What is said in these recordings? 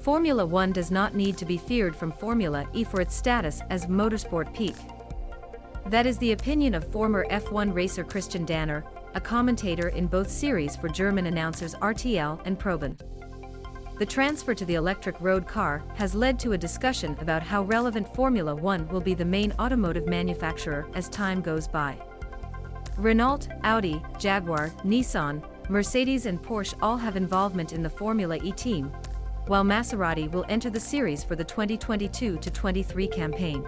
Formula One does not need to be feared from Formula E for its status as Motorsport Peak. That is the opinion of former F1 racer Christian Danner, a commentator in both series for German announcers RTL and Proben. The transfer to the electric road car has led to a discussion about how relevant Formula One will be the main automotive manufacturer as time goes by. Renault, Audi, Jaguar, Nissan, Mercedes and Porsche all have involvement in the Formula E team, while Maserati will enter the series for the 2022-23 campaign.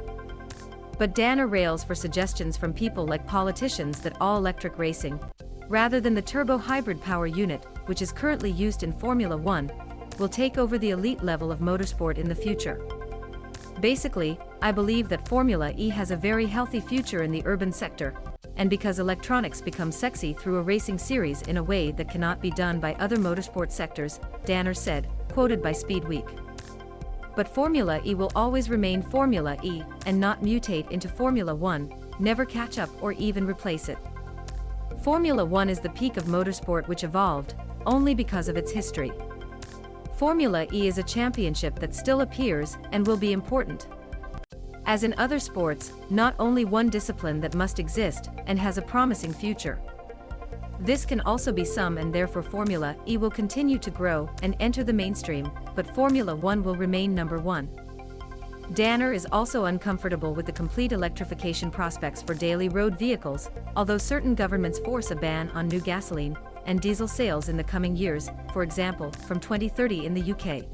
But Danner rails for suggestions from people like politicians that all-electric racing, rather than the turbo-hybrid power unit, which is currently used in Formula One, will take over the elite level of motorsport in the future. Basically, I believe that Formula E has a very healthy future in the urban sector, and because electronics become sexy through a racing series in a way that cannot be done by other motorsport sectors, Danner said, quoted by Speedweek. But Formula E will always remain Formula E and not mutate into Formula One, never catch up or even replace it. Formula One is the peak of motorsport which evolved, only because of its history. Formula E is a championship that still appears and will be important. As in other sports, not only one discipline that must exist and has a promising future. This can also be some, and therefore Formula E will continue to grow and enter the mainstream, but Formula One will remain number one. Danner is also uncomfortable with the complete electrification prospects for daily road vehicles, although certain governments force a ban on new gasoline and diesel sales in the coming years, for example, from 2030 in the UK.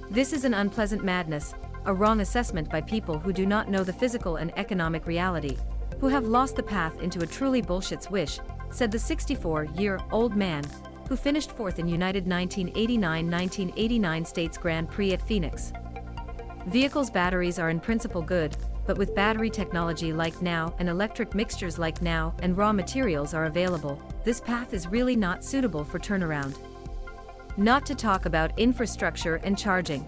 This is an unpleasant madness, a wrong assessment by people who do not know the physical and economic reality, who have lost the path into a truly bullshit's wish, said the 64-year-old man, who finished fourth in United 1989 States Grand Prix at Phoenix. Vehicles' batteries are in principle good, but with battery technology like now and electric mixtures like now and raw materials are available, this path is really not suitable for turnaround. Not to talk about infrastructure and charging.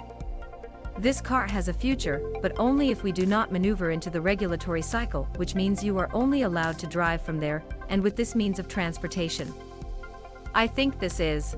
This car has a future, but only if we do not maneuver into the regulatory cycle, which means you are only allowed to drive from there, and with this means of transportation. I think this is